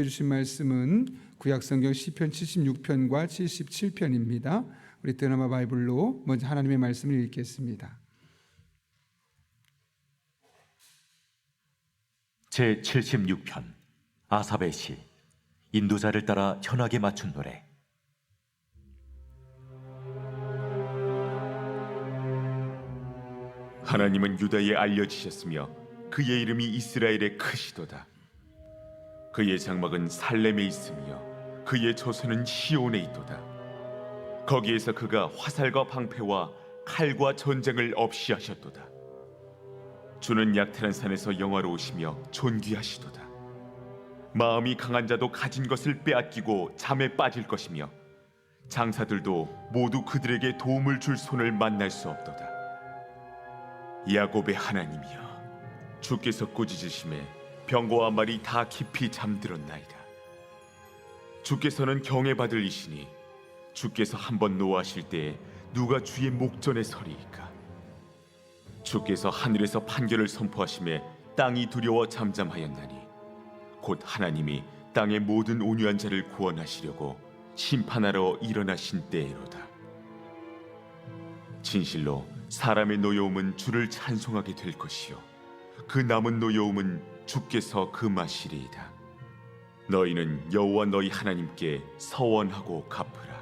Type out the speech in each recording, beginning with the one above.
주신 말씀은 구약성경 시편 76편과 77편입니다. 우리 드라마 바이블로 먼저 하나님의 말씀을 읽겠습니다. 제76편 아삽의 시. 인도자를 따라 현악에 맞춘 노래. 하나님은 유다에 알려지셨으며 그의 이름이 이스라엘에 크시도다. 그의 장막은 살렘에 있으며 그의 처소는 시온에 있도다. 거기에서 그가 화살과 방패와 칼과 전쟁을 없이 하셨도다. 주는 약탈한 산에서 영화로우시며 존귀하시도다. 마음이 강한 자도 가진 것을 빼앗기고 잠에 빠질 것이며 장사들도 모두 그들에게 도움을 줄 손을 만날 수 없도다. 야곱의 하나님이여, 주께서 꾸짖으심에 병거와 말이 다 깊이 잠들었나이다. 주께서는 경외받을 이시니 주께서 한번 노하실 때에 누가 주의 목전에 서리이까. 주께서 하늘에서 판결을 선포하심에 땅이 두려워 잠잠하였나니 곧 하나님이 땅의 모든 온유한 자를 구원하시려고 심판하러 일어나신 때에로다. 진실로 사람의 노여움은 주를 찬송하게 될 것이요 그 남은 노여움은 주께서 금하시리이다. 너희는 여호와 너희 하나님께 서원하고 갚으라.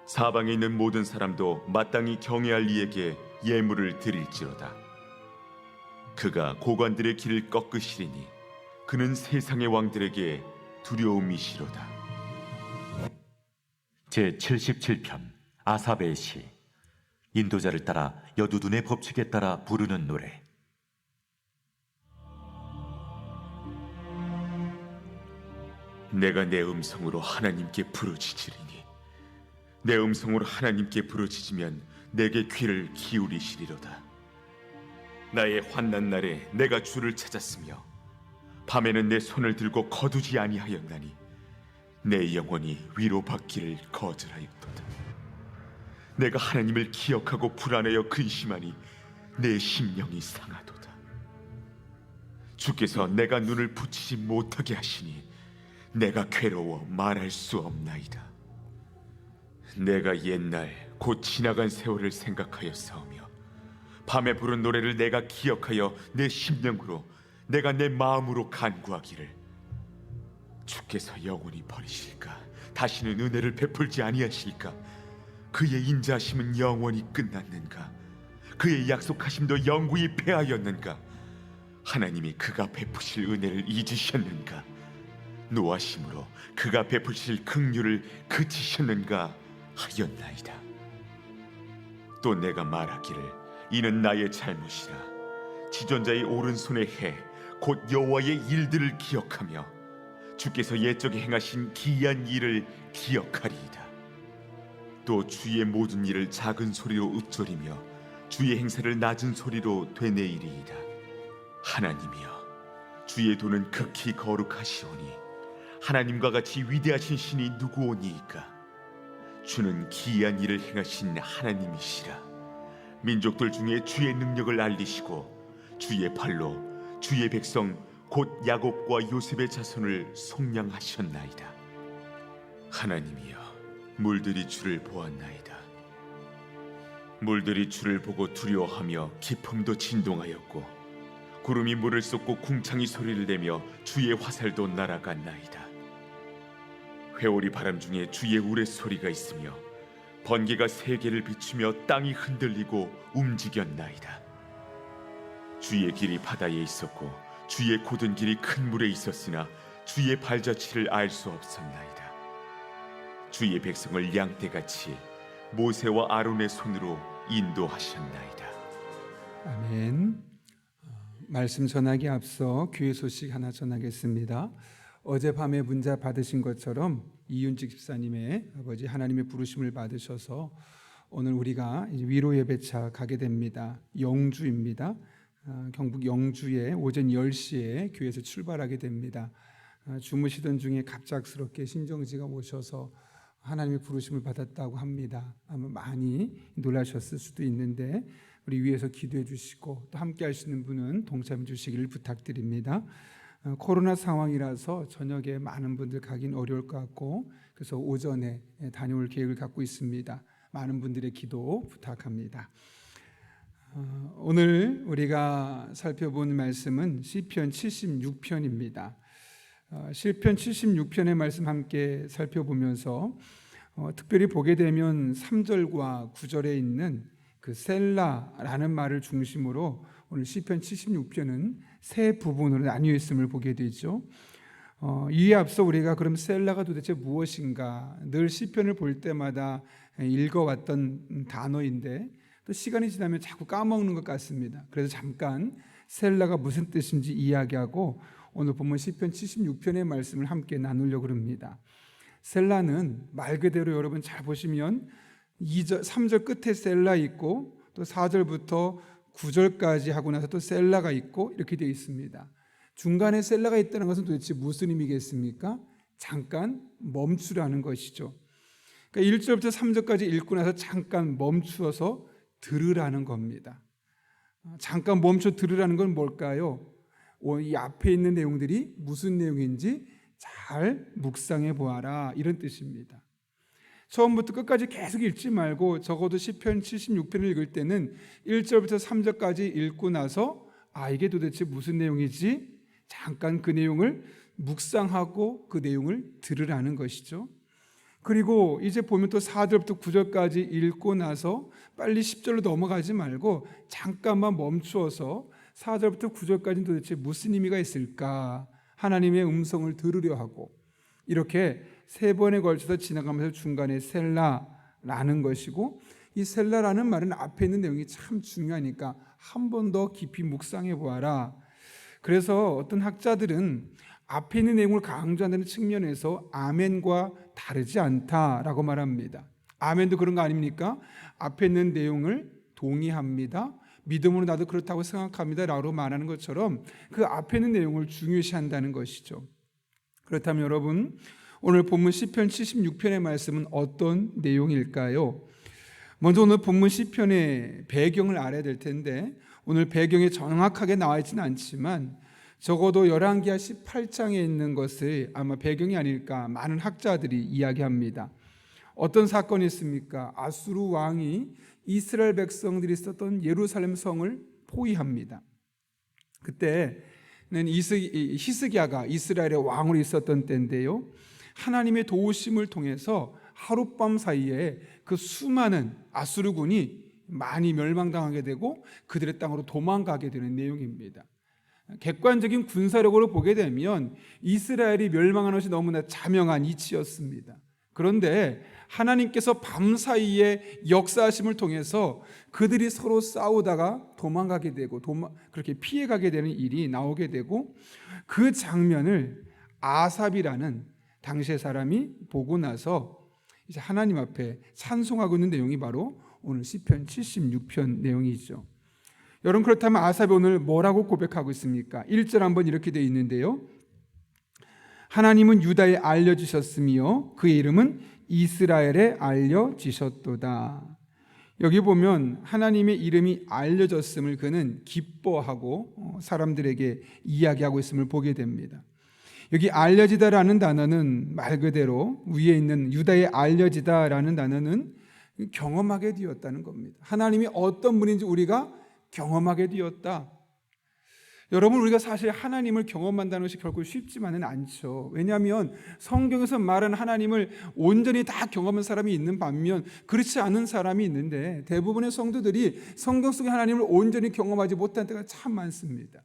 사방에 있는 모든 사람도 마땅히 경외할 이에게 예물을 드릴지로다. 그가 고관들의 길을 꺾으시리니 그는 세상의 왕들에게 두려움이시로다. 제77편 아삽의 시. 인도자를 따라 여두둔의 법칙에 따라 부르는 노래. 내가 내 음성으로 하나님께 부르짖으리니 내 음성으로 하나님께 부르짖으면 내게 귀를 기울이시리로다. 나의 환난 날에 내가 주를 찾았으며 밤에는 내 손을 들고 거두지 아니하였나니 내 영혼이 위로받기를 거절하였도다. 내가 하나님을 기억하고 불안하여 근심하니 내 심령이 상하도다. 주께서 내가 눈을 붙이지 못하게 하시니 내가 괴로워 말할 수 없나이다. 내가 옛날 곧 지나간 세월을 생각하였사오며 밤에 부른 노래를 내가 기억하여 내 심령으로 내가 내 마음으로 간구하기를 주께서 영원히 버리실까? 다시는 은혜를 베풀지 아니하실까? 그의 인자하심은 영원히 끝났는가? 그의 약속하심도 영구히 패하였는가? 하나님이 그가 베푸실 은혜를 잊으셨는가? 노하심으로 그가 베푸실 긍휼을 그치셨는가 하였나이다. 또 내가 말하기를 이는 나의 잘못이라. 지존자의 오른손의 해 곧 여호와의 일들을 기억하며 주께서 옛적에 행하신 기이한 일을 기억하리이다. 또 주의 모든 일을 작은 소리로 읊조리며 주의 행사를 낮은 소리로 되뇌이리이다. 하나님이여, 주의 도는 극히 거룩하시오니 하나님과 같이 위대하신 신이 누구오니이까? 주는 기이한 일을 행하신 하나님이시라. 민족들 중에 주의 능력을 알리시고 주의 팔로 주의 백성 곧 야곱과 요셉의 자손을 속량하셨나이다. 하나님이여, 물들이 주를 보았나이다. 물들이 주를 보고 두려워하며 깊음도 진동하였고 구름이 물을 쏟고 궁창이 소리를 내며 주의 화살도 날아갔나이다. 회오리 바람 중에 주의 우레소리가 있으며 번개가 세계를 비추며 땅이 흔들리고 움직였나이다. 주의 길이 바다에 있었고 주의 곧은 길이 큰 물에 있었으나 주의 발자취를 알 수 없었나이다. 주의 백성을 양떼같이 모세와 아론의 손으로 인도하셨나이다. 아멘. 말씀 전하기 앞서 귀의 소식 하나 전하겠습니다. 어젯밤에 문자 받으신 것처럼 이윤직 집사님의 아버지 하나님의 부르심을 받으셔서 오늘 우리가 위로 예배차 가게 됩니다. 영주입니다. 경북 영주에 오전 10시에 교회에서 출발하게 됩니다. 주무시던 중에 갑작스럽게 신정지가 오셔서 하나님의 부르심을 받았다고 합니다. 아마 많이 놀라셨을 수도 있는데 우리 위에서 기도해 주시고 또 함께 하시는 분은 동참해 주시기를 부탁드립니다. 코로나 상황이라서 저녁에 많은 분들 가긴 어려울 것 같고 그래서 오전에 다녀올 계획을 갖고 있습니다. 많은 분들의 기도 부탁합니다. 오늘 우리가 살펴본 말씀은 시편 76편입니다. 시편 76편의 말씀 함께 살펴보면서 특별히 보게 되면 3절과 9절에 있는 그 셀라라는 말을 중심으로 오늘 시편 76편은 세 부분으로 나뉘어 있음을 보게 되죠. 이에 앞서 우리가 그럼 셀라가 도대체 무엇인가 늘 시편을 볼 때마다 읽어왔던 단어인데 또 시간이 지나면 자꾸 까먹는 것 같습니다. 그래서 잠깐 셀라가 무슨 뜻인지 이야기하고 오늘 본문 시편 76편의 말씀을 함께 나누려고 합니다. 셀라는 말 그대로 여러분 잘 보시면 3절 끝에 셀라 있고 또 4절부터 9절까지 하고 나서 또 셀라가 있고 이렇게 되어 있습니다. 중간에 셀라가 있다는 것은 도대체 무슨 의미겠습니까? 잠깐 멈추라는 것이죠. 그러니까 1절부터 3절까지 읽고 나서 잠깐 멈추어서 들으라는 겁니다. 잠깐 멈춰 들으라는 건 뭘까요? 이 앞에 있는 내용들이 무슨 내용인지 잘 묵상해 보아라 이런 뜻입니다. 처음부터 끝까지 계속 읽지 말고 적어도 시편 76편을 읽을 때는 1절부터 3절까지 읽고 나서 이게 도대체 무슨 내용이지? 잠깐 그 내용을 묵상하고 그 내용을 들으라는 것이죠. 그리고 이제 보면 또 4절부터 9절까지 읽고 나서 빨리 10절로 넘어가지 말고 잠깐만 멈추어서 4절부터 9절까지는 도대체 무슨 의미가 있을까? 하나님의 음성을 들으려 하고 이렇게 세 번에 걸쳐서 지나가면서 중간에 셀라라는 것이고 이 셀라라는 말은 앞에 있는 내용이 참 중요하니까 한 번 더 깊이 묵상해 보아라. 그래서 어떤 학자들은 앞에 있는 내용을 강조한다는 측면에서 아멘과 다르지 않다라고 말합니다. 아멘도 그런 거 아닙니까? 앞에 있는 내용을 동의합니다. 믿음으로 나도 그렇다고 생각합니다 라고 말하는 것처럼 그 앞에 있는 내용을 중요시한다는 것이죠. 그렇다면 여러분 오늘 본문 시편 76편의 말씀은 어떤 내용일까요? 먼저 오늘 본문 시편의 배경을 알아야 될 텐데 오늘 배경에 정확하게 나와 있지는 않지만 적어도 열왕기하 18장에 있는 것을 아마 배경이 아닐까 많은 학자들이 이야기합니다. 어떤 사건이 있습니까? 아수르 왕이 이스라엘 백성들이 있었던 예루살렘 성을 포위합니다. 그때는 히스기야가 이스라엘의 왕으로 있었던 때인데요. 하나님의 도우심을 통해서 하룻밤 사이에 그 수많은 아수르군이 많이 멸망당하게 되고 그들의 땅으로 도망가게 되는 내용입니다. 객관적인 군사력으로 보게 되면 이스라엘이 멸망하는 것이 너무나 자명한 이치였습니다. 그런데 하나님께서 밤사이에 역사하심을 통해서 그들이 서로 싸우다가 도망가게 되고 그렇게 피해가게 되는 일이 나오게 되고 그 장면을 아삽이라는 당시의 사람이 보고 나서 이제 하나님 앞에 찬송하고 있는 내용이 바로 오늘 시편 76편 내용이죠. 여러분 그렇다면 아삽이 오늘 뭐라고 고백하고 있습니까? 1절 한번 이렇게 되어 있는데요. 하나님은 유다에 알려주셨으며 그의 이름은 이스라엘에 알려지셨도다. 여기 보면 하나님의 이름이 알려졌음을 그는 기뻐하고 사람들에게 이야기하고 있음을 보게 됩니다. 여기 알려지다라는 단어는 말 그대로 위에 있는 유다에 알려지다라는 단어는 경험하게 되었다는 겁니다. 하나님이 어떤 분인지 우리가 경험하게 되었다. 여러분 우리가 사실 하나님을 경험한다는 것이 결코 쉽지만은 않죠. 왜냐하면 성경에서 말하는 하나님을 온전히 다 경험한 사람이 있는 반면 그렇지 않은 사람이 있는데 대부분의 성도들이 성경 속의 하나님을 온전히 경험하지 못한 때가 참 많습니다.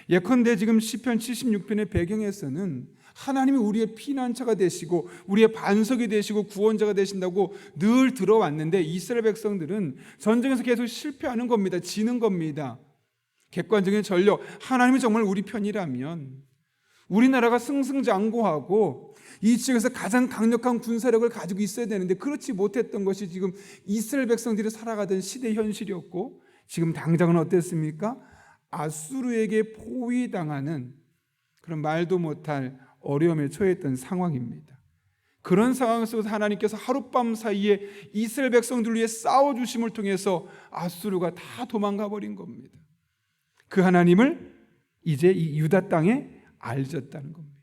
예컨대 지금 시편 76편의 배경에서는 하나님이 우리의 피난처가 되시고 우리의 반석이 되시고 구원자가 되신다고 늘 들어왔는데 이스라엘 백성들은 전쟁에서 계속 실패하는 겁니다. 지는 겁니다. 객관적인 전력, 하나님이 정말 우리 편이라면 우리나라가 승승장구하고 이 지역에서 가장 강력한 군사력을 가지고 있어야 되는데 그렇지 못했던 것이 지금 이스라엘 백성들이 살아가던 시대 현실이었고 지금 당장은 어땠습니까? 아수르에게 포위당하는 그런 말도 못할 어려움에 처했던 상황입니다. 그런 상황 속에서 하나님께서 하룻밤 사이에 이스라엘 백성들 위해 싸워주심을 통해서 아수르가 다 도망가 버린 겁니다. 그 하나님을 이제 이 유다 땅에 알려졌다는 겁니다.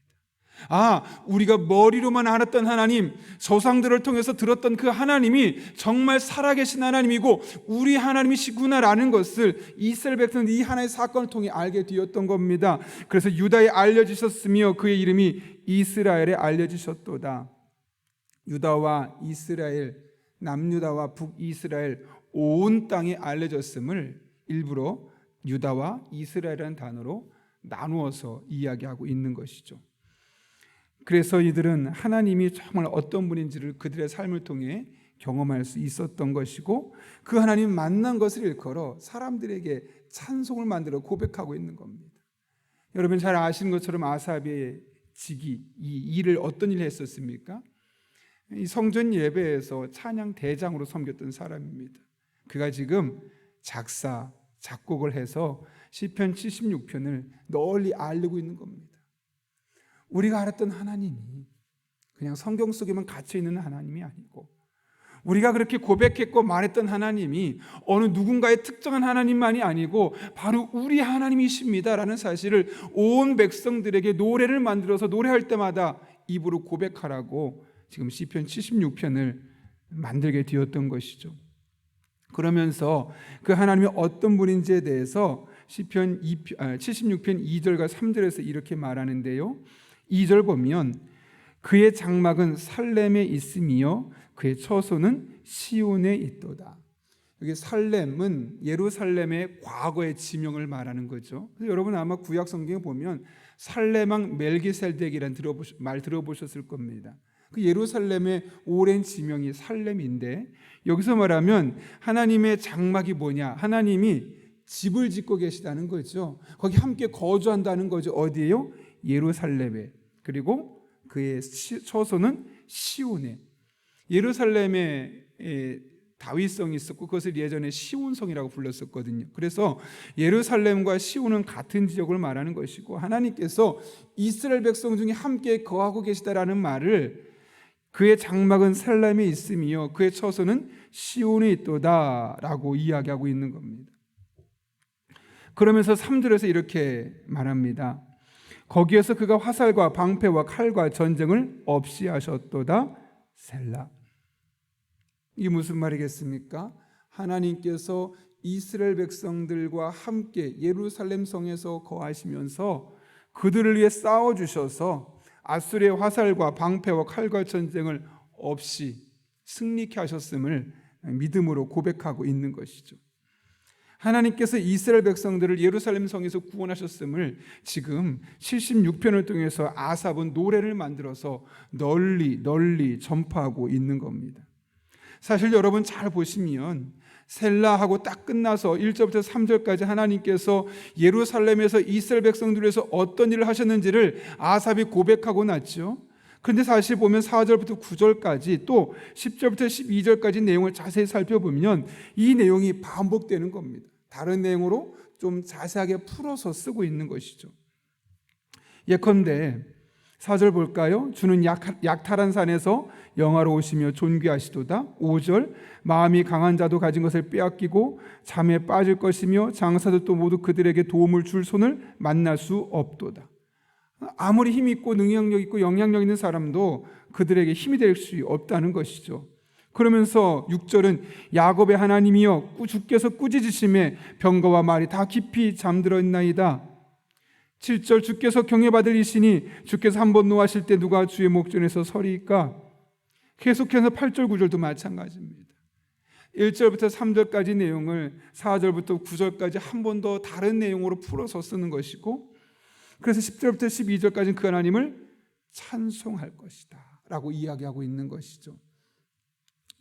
우리가 머리로만 알았던 하나님, 조상들을 통해서 들었던 그 하나님이 정말 살아계신 하나님이고 우리 하나님이시구나라는 것을 이스라엘 백성은 이 하나의 사건을 통해 알게 되었던 겁니다. 그래서 유다에 알려지셨으며 그의 이름이 이스라엘에 알려지셨도다. 유다와 이스라엘, 남유다와 북이스라엘 온 땅에 알려졌음을 일부러 유다와 이스라엘이라는 단어로 나누어서 이야기하고 있는 것이죠. 그래서 이들은 하나님이 정말 어떤 분인지를 그들의 삶을 통해 경험할 수 있었던 것이고 그 하나님 만난 것을 일컬어 사람들에게 찬송을 만들어 고백하고 있는 겁니다. 여러분 잘 아시는 것처럼 아삽의 직이 이 일을 어떤 일을 했었습니까? 이 성전 예배에서 찬양 대장으로 섬겼던 사람입니다. 그가 지금 작사, 작곡을 해서 시편 76편을 널리 알리고 있는 겁니다. 우리가 알았던 하나님이 그냥 성경 속에만 갇혀있는 하나님이 아니고 우리가 그렇게 고백했고 말했던 하나님이 어느 누군가의 특정한 하나님만이 아니고 바로 우리 하나님이십니다라는 사실을 온 백성들에게 노래를 만들어서 노래할 때마다 입으로 고백하라고 지금 시편 76편을 만들게 되었던 것이죠. 그러면서 그 하나님이 어떤 분인지에 대해서 시편 76편 2절과 3절에서 이렇게 말하는데요. 2절 보면 그의 장막은 살렘에 있으며 그의 처소는 시온에 있도다. 여기 살렘은 예루살렘의 과거의 지명을 말하는 거죠. 그래서 여러분 아마 구약 성경에 보면 살렘왕 멜기셀덱이라는 말 들어보셨을 겁니다. 그 예루살렘의 오랜 지명이 살렘인데 여기서 말하면 하나님의 장막이 뭐냐? 하나님이 집을 짓고 계시다는 거죠. 거기 함께 거주한다는 거죠. 어디예요? 예루살렘에. 그리고 그의 처소는 시온에. 예루살렘에 다윗성이 있었고 그것을 예전에 시온성이라고 불렀었거든요. 그래서 예루살렘과 시온은 같은 지역을 말하는 것이고 하나님께서 이스라엘 백성 중에 함께 거하고 계시다라는 말을 그의 장막은 살렘에 있으며 그의 처소는 시온에 있도다라고 이야기하고 있는 겁니다. 그러면서 3절에서 이렇게 말합니다. 거기에서 그가 화살과 방패와 칼과 전쟁을 없이 하셨도다. 셀라. 이게 무슨 말이겠습니까? 하나님께서 이스라엘 백성들과 함께 예루살렘 성에서 거하시면서 그들을 위해 싸워주셔서 아수르의 화살과 방패와 칼과 전쟁을 없이 승리케 하셨음을 믿음으로 고백하고 있는 것이죠. 하나님께서 이스라엘 백성들을 예루살렘 성에서 구원하셨음을 지금 76편을 통해서 아삽은 노래를 만들어서 널리 전파하고 있는 겁니다. 사실 여러분 잘 보시면 셀라하고 딱 끝나서 1절부터 3절까지 하나님께서 예루살렘에서 이스라엘 백성들을 위해서 어떤 일을 하셨는지를 아삽이 고백하고 났죠. 그런데 사실 보면 4절부터 9절까지 또 10절부터 12절까지 내용을 자세히 살펴보면 이 내용이 반복되는 겁니다. 다른 내용으로 좀 자세하게 풀어서 쓰고 있는 것이죠. 예컨대 4절 볼까요? 주는 약탈한 산에서 영화로우시며 존귀하시도다. 5절 마음이 강한 자도 가진 것을 빼앗기고 잠에 빠질 것이며 장사들도 모두 그들에게 도움을 줄 손을 만날 수 없도다. 아무리 힘 있고 능력력 있고 영향력 있는 사람도 그들에게 힘이 될 수 없다는 것이죠. 그러면서 6절은 야곱의 하나님이여 주께서 꾸짖으심에 병거와 말이 다 깊이 잠들어 있나이다. 7절 주께서 경외받을 이시니 주께서 한번 노하실 때 누가 주의 목전에서 서리이까. 계속해서 8절 9절도 마찬가지입니다. 1절부터 3절까지 내용을 4절부터 9절까지 한 번 더 다른 내용으로 풀어서 쓰는 것이고 그래서 10절부터 12절까지는 그 하나님을 찬송할 것이다 라고 이야기하고 있는 것이죠.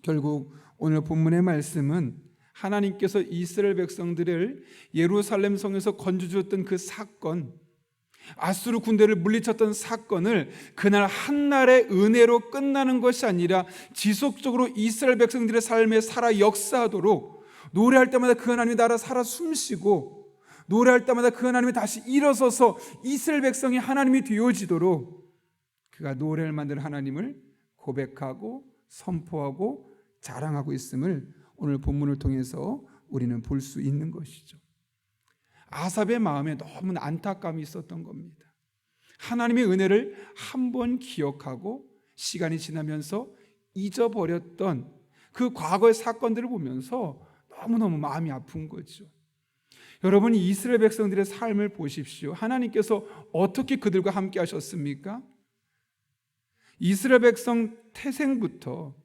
결국 오늘 본문의 말씀은 하나님께서 이스라엘 백성들을 예루살렘 성에서 건져주었던 그 사건, 아수르 군대를 물리쳤던 사건을 그날 한날의 은혜로 끝나는 것이 아니라 지속적으로 이스라엘 백성들의 삶에 살아 역사하도록 노래할 때마다 그 하나님의 나라 살아 숨쉬고 노래할 때마다 그 하나님이 다시 일어서서 이스라엘 백성이 하나님이 되어지도록 그가 노래를 만든 하나님을 고백하고 선포하고 자랑하고 있음을 오늘 본문을 통해서 우리는 볼 수 있는 것이죠. 아삽의 마음에 너무 안타까움이 있었던 겁니다. 하나님의 은혜를 한번 기억하고 시간이 지나면서 잊어버렸던 그 과거의 사건들을 보면서 너무너무 마음이 아픈 거죠. 여러분, 이스라엘 백성들의 삶을 보십시오. 하나님께서 어떻게 그들과 함께 하셨습니까? 이스라엘 백성 태생부터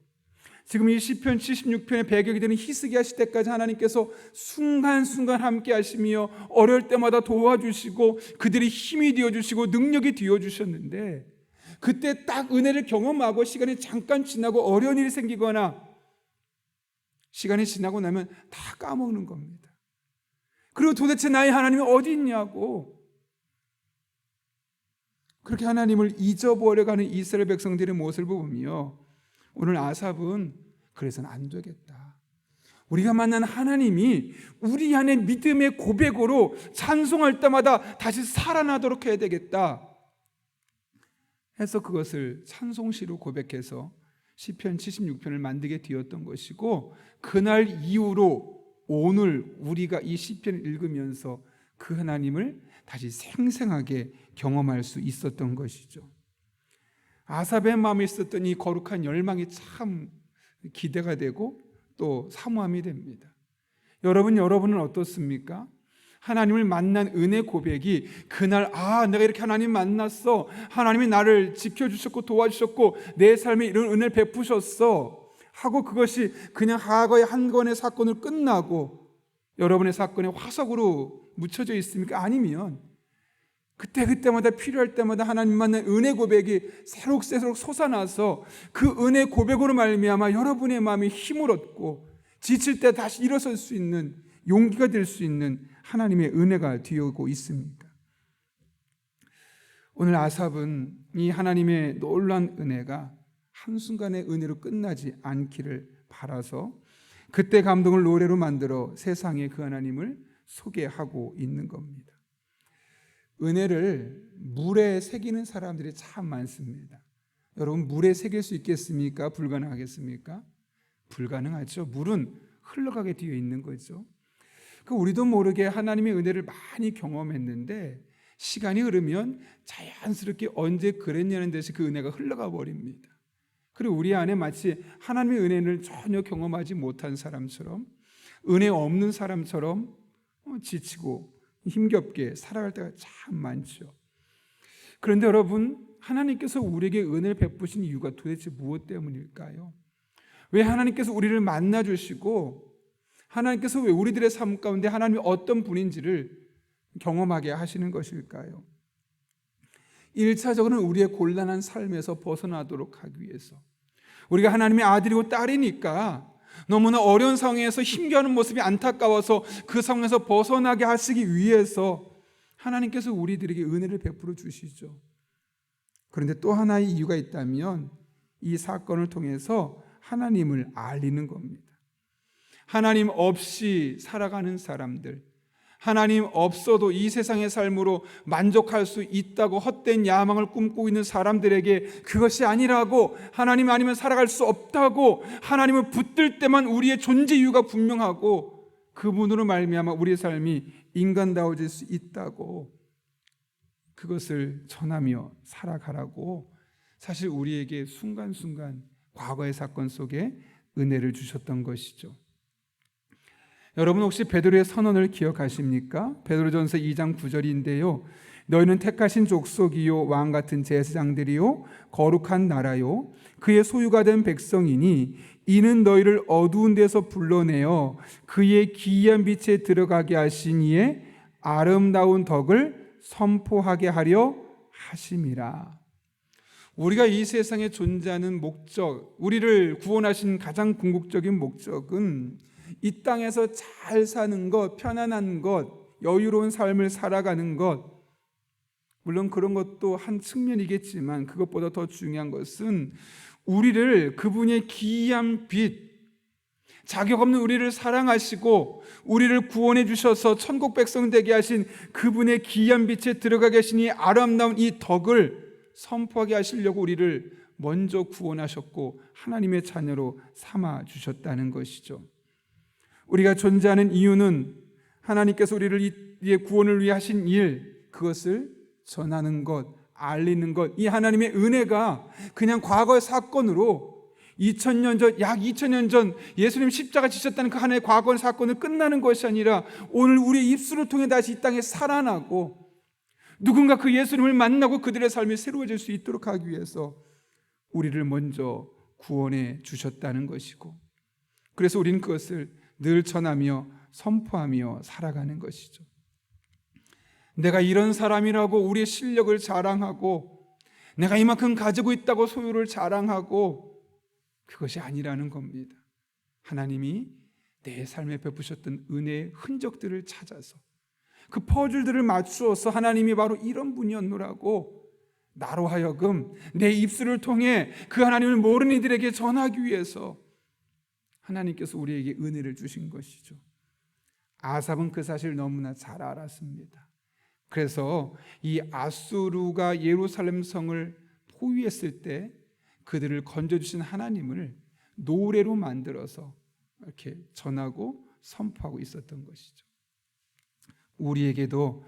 지금 이 시편 76편의 배경이 되는 히스기야 시대까지 하나님께서 순간순간 함께 하시며 어려울 때마다 도와주시고 그들이 힘이 되어주시고 능력이 되어주셨는데, 그때 딱 은혜를 경험하고 시간이 잠깐 지나고 어려운 일이 생기거나 시간이 지나고 나면 다 까먹는 겁니다. 그리고 도대체 나의 하나님이 어디 있냐고 그렇게 하나님을 잊어버려가는 이스라엘 백성들의 모습을 보며 오늘 아삽은 그래서는 안 되겠다. 우리가 만난 하나님이 우리 안에 믿음의 고백으로 찬송할 때마다 다시 살아나도록 해야 되겠다 해서 그것을 찬송시로 고백해서 시편 76편을 만들게 되었던 것이고, 그날 이후로 오늘 우리가 이 시편을 읽으면서 그 하나님을 다시 생생하게 경험할 수 있었던 것이죠. 아삽의 마음에 있었던 이 거룩한 열망이 참 기대가 되고 또 사모함이 됩니다. 여러분은 어떻습니까? 하나님을 만난 은혜 고백이 그날 내가 이렇게 하나님 만났어, 하나님이 나를 지켜주셨고 도와주셨고 내 삶에 이런 은혜를 베푸셨어 하고 그것이 그냥 과거의 한 건의 사건으로 끝나고 여러분의 사건에 화석으로 묻혀져 있습니까? 아니면 그때마다 필요할 때마다 하나님 만난 은혜 고백이 새록새록 솟아나서 그 은혜 고백으로 말미암아 여러분의 마음이 힘을 얻고 지칠 때 다시 일어설 수 있는 용기가 될 수 있는 하나님의 은혜가 되어오고 있습니까? 오늘 아삽은 이 하나님의 놀라운 은혜가 한순간의 은혜로 끝나지 않기를 바라서 그때 감동을 노래로 만들어 세상에 그 하나님을 소개하고 있는 겁니다. 은혜를 물에 새기는 사람들이 참 많습니다. 여러분, 물에 새길 수 있겠습니까? 불가능하겠습니까? 불가능하죠. 물은 흘러가게 되어 있는 거죠. 우리도 모르게 하나님의 은혜를 많이 경험했는데 시간이 흐르면 자연스럽게 언제 그랬냐는 듯이 그 은혜가 흘러가 버립니다. 그리고 우리 안에 마치 하나님의 은혜를 전혀 경험하지 못한 사람처럼, 은혜 없는 사람처럼 지치고 힘겹게 살아갈 때가 참 많죠. 그런데 여러분, 하나님께서 우리에게 은혜를 베푸신 이유가 도대체 무엇 때문일까요? 왜 하나님께서 우리를 만나주시고 하나님께서 왜 우리들의 삶 가운데 하나님이 어떤 분인지를 경험하게 하시는 것일까요? 1차적으로는 우리의 곤란한 삶에서 벗어나도록 하기 위해서, 우리가 하나님의 아들이고 딸이니까 너무나 어려운 상황에서 힘겨운 모습이 안타까워서 그 상황에서 벗어나게 하시기 위해서 하나님께서 우리들에게 은혜를 베풀어 주시죠. 그런데 또 하나의 이유가 있다면 이 사건을 통해서 하나님을 알리는 겁니다. 하나님 없이 살아가는 사람들, 하나님 없어도 이 세상의 삶으로 만족할 수 있다고 헛된 야망을 꿈꾸고 있는 사람들에게 그것이 아니라고, 하나님 아니면 살아갈 수 없다고, 하나님을 붙들 때만 우리의 존재 이유가 분명하고 그분으로 말미암아 우리의 삶이 인간다워질 수 있다고, 그것을 전하며 살아가라고 사실 우리에게 순간순간 과거의 사건 속에 은혜를 주셨던 것이죠. 여러분, 혹시 베드로의 선언을 기억하십니까? 베드로전서 2장 9절인데요. 너희는 택하신 족속이요 왕 같은 제사장들이요 거룩한 나라요 그의 소유가 된 백성이니 이는 너희를 어두운 데서 불러내어 그의 기이한 빛에 들어가게 하신 이의 아름다운 덕을 선포하게 하려 하심이라. 우리가 이 세상에 존재하는 목적, 우리를 구원하신 가장 궁극적인 목적은 이 땅에서 잘 사는 것, 편안한 것, 여유로운 삶을 살아가는 것, 물론 그런 것도 한 측면이겠지만 그것보다 더 중요한 것은 우리를 그분의 기이한 빛, 자격 없는 우리를 사랑하시고 우리를 구원해 주셔서 천국 백성 되게 하신 그분의 기이한 빛에 들어가 계시니 아름다운 이 덕을 선포하게 하시려고 우리를 먼저 구원하셨고 하나님의 자녀로 삼아 주셨다는 것이죠. 우리가 존재하는 이유는 하나님께서 우리의 구원을 위해 하신 일, 그것을 전하는 것, 알리는 것, 이 하나님의 은혜가 그냥 과거의 사건으로 2000년 전, 약 2000년 전 예수님 십자가 지셨다는 그 하나의 과거의 사건을 끝나는 것이 아니라 오늘 우리의 입술을 통해 다시 이 땅에 살아나고 누군가 그 예수님을 만나고 그들의 삶이 새로워질 수 있도록 하기 위해서 우리를 먼저 구원해 주셨다는 것이고, 그래서 우리는 그것을 늘 전하며 선포하며 살아가는 것이죠. 내가 이런 사람이라고 우리의 실력을 자랑하고 내가 이만큼 가지고 있다고 소유를 자랑하고 그것이 아니라는 겁니다. 하나님이 내 삶에 베푸셨던 은혜의 흔적들을 찾아서 그 퍼즐들을 맞추어서 하나님이 바로 이런 분이었노라고 나로 하여금 내 입술을 통해 그 하나님을 모르는 이들에게 전하기 위해서 하나님께서 우리에게 은혜를 주신 것이죠. 아삽은 그 사실을 너무나 잘 알았습니다. 그래서 이 아수르가 예루살렘 성을 포위했을 때 그들을 건져주신 하나님을 노래로 만들어서 이렇게 전하고 선포하고 있었던 것이죠. 우리에게도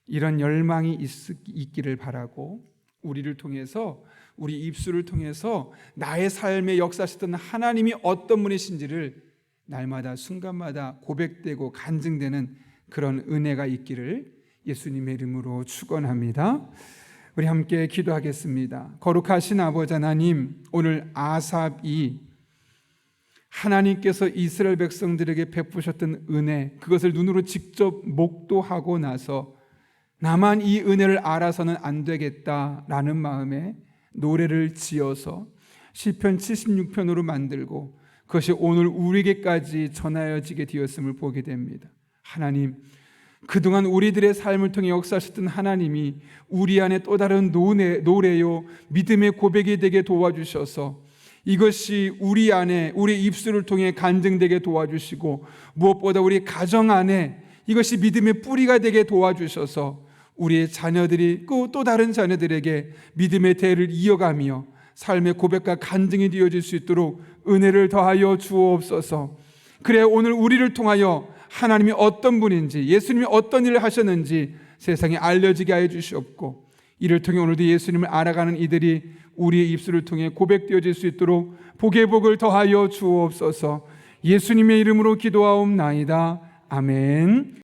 이런 열망이 있기를 바라고, 우리를 통해서, 우리 입술을 통해서 나의 삶에 역사하셨던 하나님이 어떤 분이신지를 날마다 순간마다 고백되고 간증되는 그런 은혜가 있기를 예수님의 이름으로 축원합니다. 우리 함께 기도하겠습니다. 거룩하신 아버지 하나님, 오늘 아삽이 하나님께서 이스라엘 백성들에게 베푸셨던 은혜, 그것을 눈으로 직접 목도하고 나서 나만 이 은혜를 알아서는 안 되겠다라는 마음에 노래를 지어서 시편 76편으로 만들고 그것이 오늘 우리에게까지 전하여지게 되었음을 보게 됩니다. 하나님, 그동안 우리들의 삶을 통해 역사하셨던 하나님이 우리 안에 또 다른 노래요 믿음의 고백이 되게 도와주셔서 이것이 우리 안에 우리 입술을 통해 간증되게 도와주시고 무엇보다 우리 가정 안에 이것이 믿음의 뿌리가 되게 도와주셔서 우리의 자녀들이 또 다른 자녀들에게 믿음의 대를 이어가며 삶의 고백과 간증이 되어질 수 있도록 은혜를 더하여 주옵소서. 그래 오늘 우리를 통하여 하나님이 어떤 분인지, 예수님이 어떤 일을 하셨는지 세상에 알려지게 하여 주시옵고, 이를 통해 오늘도 예수님을 알아가는 이들이 우리의 입술을 통해 고백되어질 수 있도록 복의 복을 더하여 주옵소서. 예수님의 이름으로 기도하옵나이다. 아멘.